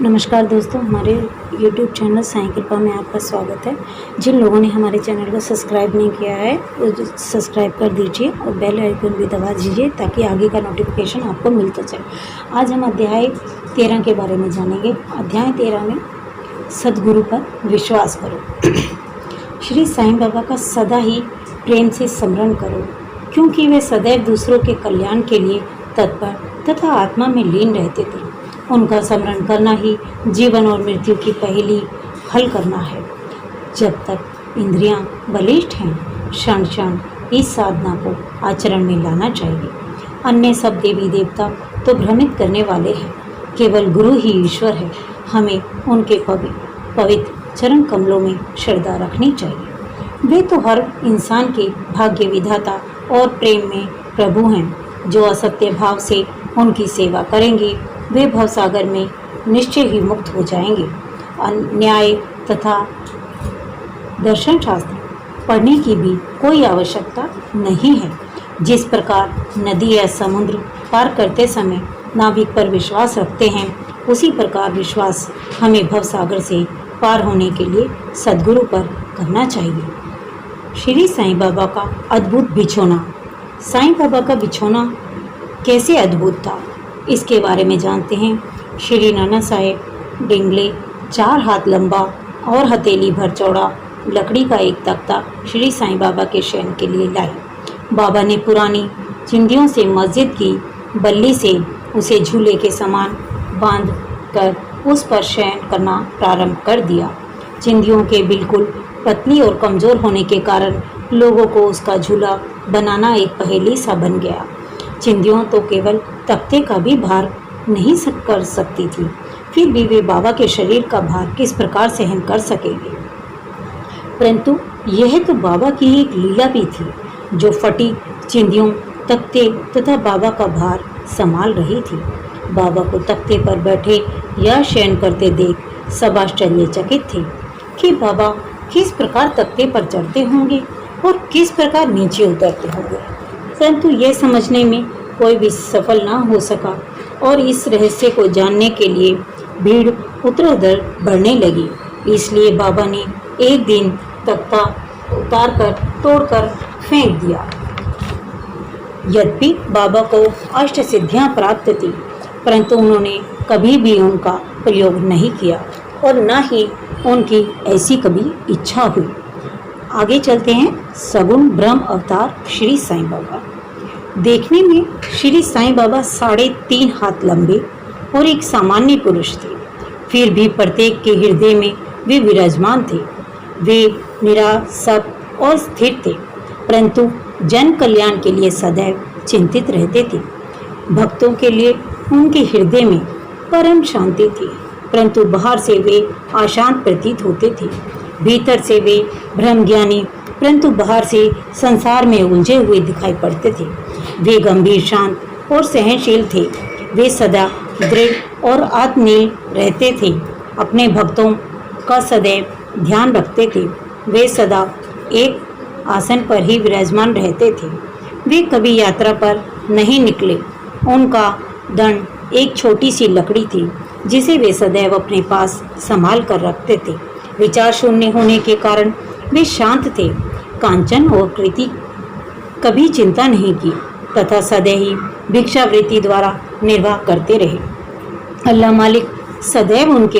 नमस्कार दोस्तों, हमारे YouTube चैनल साईं कृपा में आपका स्वागत है। जिन लोगों ने हमारे चैनल को सब्सक्राइब नहीं किया है वो सब्सक्राइब कर दीजिए और बेल आइकन भी दबा दीजिए ताकि आगे का नोटिफिकेशन आपको मिलता चले। आज हम अध्याय 13 के बारे में जानेंगे। अध्याय 13 में सद्गुरु पर विश्वास करो। श्री साईं बाबा का सदा ही प्रेम से स्मरण करो, क्योंकि वे सदैव दूसरों के कल्याण के लिए तत्पर तथा आत्मा में लीन रहते थे। उनका स्मरण करना ही जीवन और मृत्यु की पहेली हल करना है। जब तक इंद्रियां बलिष्ठ हैं, क्षण क्षण इस साधना को आचरण में लाना चाहिए। अन्य सब देवी देवता तो भ्रमित करने वाले हैं, केवल गुरु ही ईश्वर है। हमें उनके पवित्र चरण कमलों में श्रद्धा रखनी चाहिए। वे तो हर इंसान के भाग्य विधाता और प्रेम में प्रभु हैं। जो असत्य भाव से उनकी सेवा करेंगे वे भवसागर में निश्चय ही मुक्त हो जाएंगे। न्याय तथा दर्शन शास्त्र पढ़ने की भी कोई आवश्यकता नहीं है। जिस प्रकार नदी या समुद्र पार करते समय नाविक पर विश्वास रखते हैं, उसी प्रकार विश्वास हमें भवसागर से पार होने के लिए सद्गुरु पर करना चाहिए। श्री साईं बाबा का अद्भुत बिछोना। साईं बाबा का बिछोना कैसे अद्भुत था, इसके बारे में जानते हैं। श्री नाना साहेब डिंगले 4 हाथ लंबा और हथेली भर चौड़ा लकड़ी का एक तख्ता श्री साईं बाबा के शयन के लिए लाए। बाबा ने पुरानी चिंदियों से मस्जिद की बल्ली से उसे झूले के समान बांध कर उस पर शयन करना प्रारंभ कर दिया। चिंदियों के बिल्कुल पतली और कमज़ोर होने के कारण लोगों को उसका झूला बनाना एक पहेली सा बन गया। चिंदियों तो केवल तख्ते का भी भार नहीं कर सकती थी, फिर भी वे बाबा के शरीर का भार किस प्रकार सहन कर सकेंगे। परंतु यह तो बाबा की एक लीला भी थी, जो फटी चिंदियों, तख्ते तथा बाबा का भार संभाल रही थी। बाबा को तख्ते पर बैठे या शयन करते देख सब आश्चर्यचकित थे कि बाबा किस प्रकार तख्ते पर चढ़ते होंगे और किस प्रकार नीचे उतरते होंगे। परंतु यह समझने में कोई भी सफल ना हो सका और इस रहस्य को जानने के लिए भीड़ उत्तरोत्तर बढ़ने लगी। इसलिए बाबा ने एक दिन तख्ता उतारकर तोड़कर फेंक दिया। यद्यपि बाबा को अष्ट सिद्धियां प्राप्त थी, परंतु उन्होंने कभी भी उनका प्रयोग नहीं किया और न ही उनकी ऐसी कभी इच्छा हुई। आगे चलते हैं। सगुण ब्रह्म अवतार श्री साईं बाबा। देखने में श्री साईं बाबा 3.5 हाथ लंबे और एक सामान्य पुरुष थे, फिर भी प्रत्येक के हृदय में वे विराजमान थे। वे निरासक और स्थिर थे, परंतु जन कल्याण के लिए सदैव चिंतित रहते थे। भक्तों के लिए उनके हृदय में परम शांति थी, परंतु बाहर से वे अशांत प्रतीत होते थे। भीतर से वे ब्रह्मज्ञानी, परंतु बाहर से संसार में उलझे हुए दिखाई पड़ते थे। वे गंभीर, शांत और सहनशील थे। वे सदा दृढ़ और आत्मनिल रहते थे। अपने भक्तों का सदैव ध्यान रखते थे। वे सदा एक आसन पर ही विराजमान रहते थे। वे कभी यात्रा पर नहीं निकले। उनका दंड एक छोटी सी लकड़ी थी, जिसे वे सदैव अपने पास संभाल कर रखते थे। विचार शून्य होने के कारण वे शांत थे। कांचन और कृति कभी चिंता नहीं की तथा सदैव ही भिक्षावृत्ति द्वारा निर्वाह करते रहे। अल्लाह मालिक सदैव उनके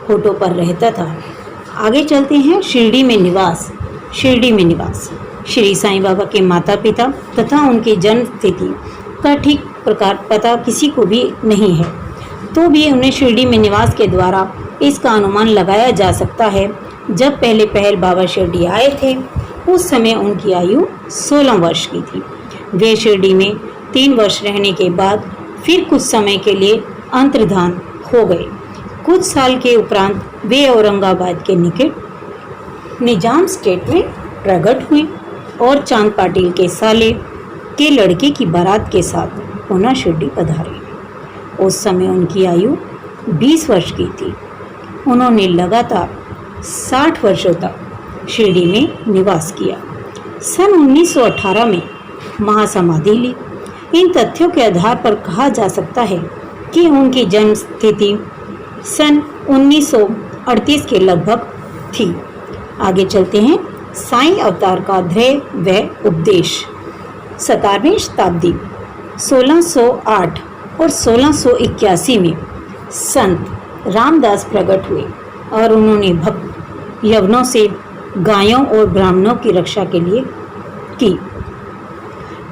होठों पर रहता था। आगे चलते हैं। शिरडी में निवास। शिरडी में निवास। श्री साईं बाबा के माता पिता तथा उनकी जन्म स्थिति का ठीक प्रकार पता किसी को भी नहीं है, तो भी उन्हें शिरडी में निवास के द्वारा इसका अनुमान लगाया जा सकता है। जब पहले पहल बाबा शिरडी आए थे, उस समय उनकी आयु 16 वर्ष की थी। वे शिरडी में 3 वर्ष रहने के बाद फिर कुछ समय के लिए अंतर्धान हो गए। कुछ साल के उपरांत वे औरंगाबाद के निकट निजाम स्टेट में प्रकट हुए और चांद पाटिल के साले के लड़के की बारात के साथ पुनः शिरडी पधारे। उस समय उनकी आयु 20 वर्ष की थी। उन्होंने लगातार 60 वर्षों तक शिरडी में निवास किया। सन 1918 में महासमाधि ली। इन तथ्यों के आधार पर कहा जा सकता है कि उनकी जन्म स्थिति सन 1938 के लगभग थी। आगे चलते हैं। साईं अवतार का ध्येय व उपदेश। 17वीं शताब्दी 1608 और 1681 में संत रामदास प्रकट हुए और उन्होंने भक्त यवनों से गायों और ब्राह्मणों की रक्षा के लिए की।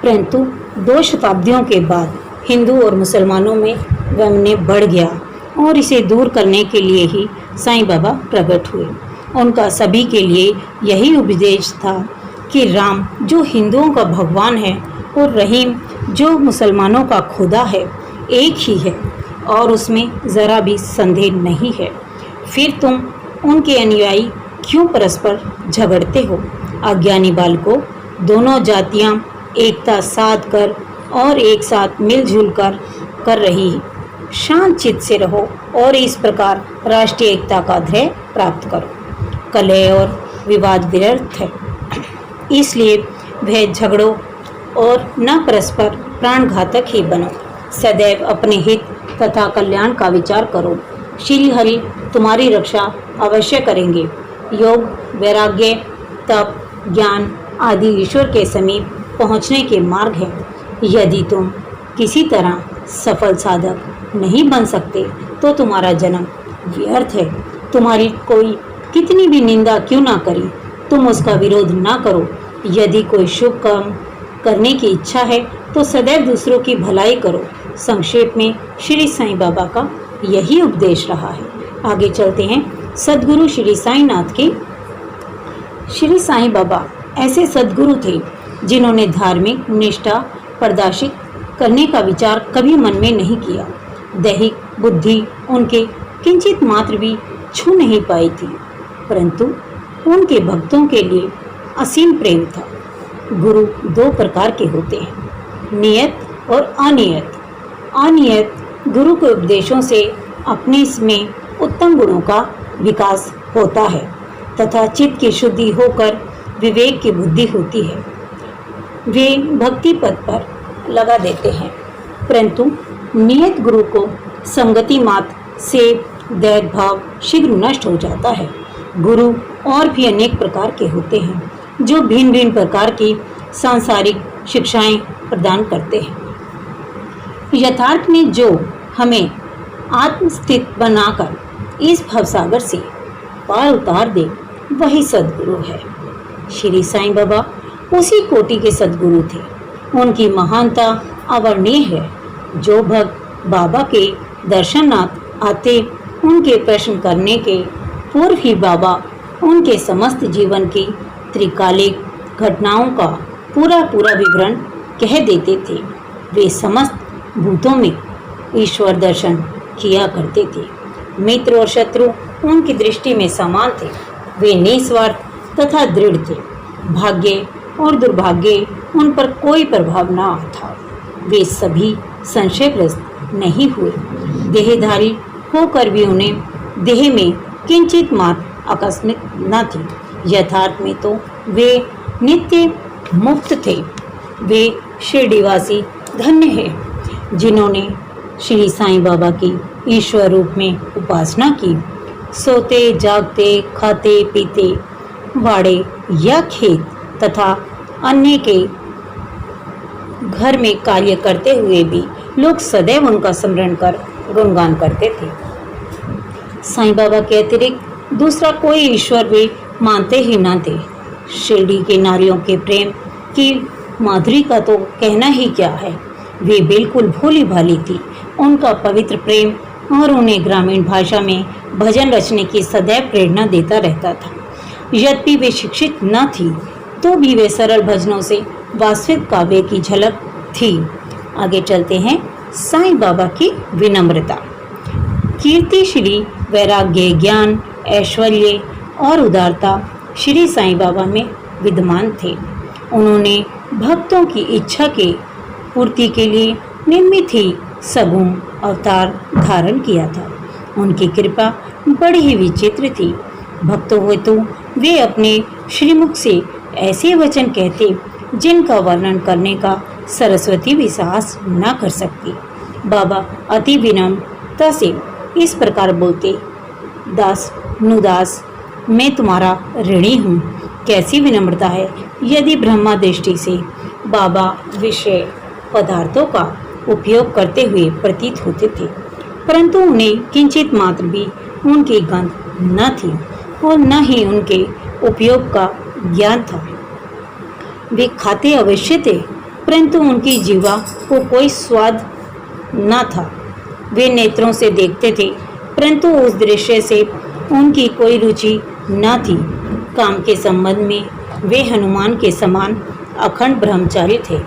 परंतु 2 शताब्दियों के बाद हिंदू और मुसलमानों में वैमन्य बढ़ गया और इसे दूर करने के लिए ही साईं बाबा प्रकट हुए। उनका सभी के लिए यही उपदेश था कि राम जो हिंदुओं का भगवान है और रहीम जो मुसलमानों का खुदा है एक ही है और उसमें ज़रा भी संदेह नहीं है। फिर तुम उनके अनुयायी क्यों परस्पर झगड़ते हो? अज्ञानी बालकों, दोनों जातियां एकता साध कर और एक साथ मिलजुल कर रही है। शांत चित्त से रहो और इस प्रकार राष्ट्रीय एकता का ध्येय प्राप्त करो। कलह और विवाद व्यर्थ है, इसलिए वह झगड़ो और न परस्पर प्राणघातक ही बनो। सदैव अपने हित तथा कल्याण का विचार करो। श्री हरि तुम्हारी रक्षा अवश्य करेंगे। योग, वैराग्य, तप, ज्ञान आदि ईश्वर के समीप पहुँचने के मार्ग हैं। यदि तुम किसी तरह सफल साधक नहीं बन सकते तो तुम्हारा जन्म व्यर्थ है। तुम्हारी कोई कितनी भी निंदा क्यों ना करे, तुम उसका विरोध ना करो। यदि कोई शुभ कर्म करने की इच्छा है तो सदैव दूसरों की भलाई करो। संक्षेप में श्री साईं बाबा का यही उपदेश रहा है। आगे चलते हैं। सद्गुरु श्री साईनाथ के। श्री साईं बाबा ऐसे सद्गुरु थे जिन्होंने धार्मिक निष्ठा प्रदर्शित करने का विचार कभी मन में नहीं किया। दैहिक बुद्धि उनके किंचित मात्र भी छू नहीं पाई थी, परंतु उनके भक्तों के लिए असीम प्रेम था। गुरु 2 प्रकार के होते हैं, नियत और अनियत। अनियत गुरु के उपदेशों से अपने में उत्तम गुणों का विकास होता है तथा चित्त की शुद्धि होकर विवेक की बुद्धि होती है। वे भक्ति पद पर लगा देते हैं, परंतु नियत गुरु को संगति मात्र से दैव भाव शीघ्र नष्ट हो जाता है। गुरु और भी अनेक प्रकार के होते हैं जो भिन्न भिन्न प्रकार की सांसारिक शिक्षाएं प्रदान करते हैं। यथार्थ में जो हमें आत्मस्थित बनाकर इस भवसागर से पार उतार दे वही सद्गुरु है। श्री साईं बाबा उसी कोटि के सद्गुरु थे। उनकी महानता अवर्णीय है। जो भक्त बाबा के दर्शनार्थ आते उनके प्रश्न करने के पूर्व ही बाबा उनके समस्त जीवन की त्रिकालिक घटनाओं का पूरा विवरण कह देते थे। वे समस्त भूतों में ईश्वर दर्शन किया करते थे। मित्र और शत्रु उनकी दृष्टि में समान थे। वे निस्वार्थ तथा दृढ़ थे। भाग्य और दुर्भाग्य उन पर कोई प्रभाव न था। वे सभी संशयग्रस्त नहीं हुए। देहधारी होकर भी उन्हें देह में किंचित मात्र आकस्मिक न थी। यथार्थ में तो वे नित्य मुक्त थे। वे शिरडीवासी धन्य हैं जिन्होंने श्री साईं बाबा की ईश्वर रूप में उपासना की। सोते जागते खाते पीते वाड़े या खेत तथा अन्य के घर में कार्य करते हुए भी लोग सदैव उनका स्मरण कर गुणगान करते थे। साईं बाबा के अतिरिक्त दूसरा कोई ईश्वर वे मानते ही न थे। शिरडी के नारियों के प्रेम की माधुरी का तो कहना ही क्या है। वे बिल्कुल भोली भाली थी। उनका पवित्र प्रेम और उन्हें ग्रामीण भाषा में भजन रचने की सदैव प्रेरणा देता रहता था। यद्यपि वे शिक्षित न थी तो भी वे सरल भजनों से वास्तविक काव्य की झलक थी। आगे चलते हैं। साईं बाबा की विनम्रता। कीर्ति, श्री, वैराग्य, ज्ञान, ऐश्वर्य और उदारता श्री साईं बाबा में विद्यमान थे। उन्होंने भक्तों की इच्छा के पूर्ति के लिए निर्मित ही सगुण अवतार धारण किया था। उनकी कृपा बड़ी ही विचित्र थी। भक्तों हेतु वे अपने श्रीमुख से ऐसे वचन कहते जिनका वर्णन करने का सरस्वती भी साहस न कर सकती। बाबा अति विनम्रता से इस प्रकार बोलते, दास नुदास, मैं तुम्हारा ऋणी हूँ। कैसी विनम्रता है यदि ब्रह्मा दृष्टि से बाबा विषय पदार्थों का उपयोग करते हुए प्रतीत होते थे, परंतु उन्हें किंचित मात्र भी उनकी गंध न थी और न ही उनके उपयोग का ज्ञान था। वे खाते अवश्य थे, परंतु उनकी जीवा को कोई स्वाद न था। वे नेत्रों से देखते थे, परंतु उस दृश्य से उनकी कोई रुचि न थी। काम के संबंध में वे हनुमान के समान अखंड ब्रह्मचारी थे।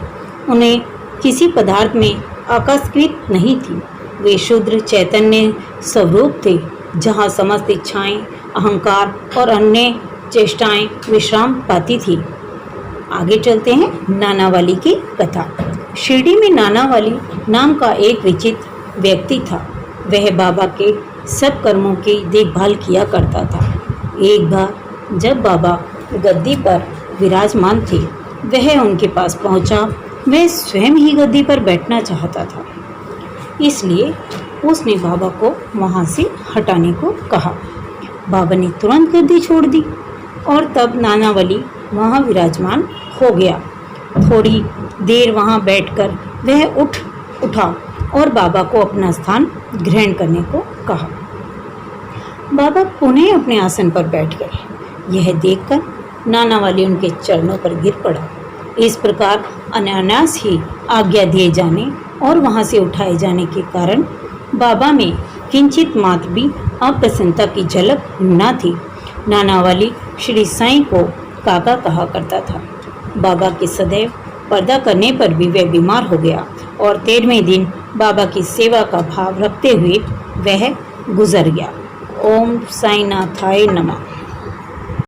उन्हें किसी पदार्थ में आकस्मिक नहीं थी। वे शुद्र चैतन्य स्वरूप थे, जहाँ समस्त इच्छाएं, अहंकार और अन्य चेष्टाएं विश्राम पाती थी। आगे चलते हैं नानावली की कथा। शिरडी में नानावली नाम का एक विचित्र व्यक्ति था। वह बाबा के सब कर्मों की देखभाल किया करता था। एक बार जब बाबा गद्दी पर विराजमान थे, वह उनके पास पहुंचा। वह स्वयं ही गद्दी पर बैठना चाहता था, इसलिए उसने बाबा को वहां से हटाने को कहा। बाबा ने तुरंत गद्दी छोड़ दी और तब नानावली वहां विराजमान हो गया। थोड़ी देर वहां बैठकर वह उठा और बाबा को अपना स्थान ग्रहण करने को कहा। बाबा पुनः अपने आसन पर बैठ गए। यह देखकर नानावली उनके चरणों पर गिर पड़ा। इस प्रकार अनायास ही आज्ञा दिए जाने और वहां से उठाए जाने के कारण बाबा में किंचित मात्र भी अप्रसन्नता की झलक न थी। नानावली श्री साईं को काका कहा करता था। बाबा के सदैव पर्दा करने पर भी वह बीमार हो गया और 13वें दिन बाबा की सेवा का भाव रखते हुए वह गुजर गया। ओम साईनाथाय नमः।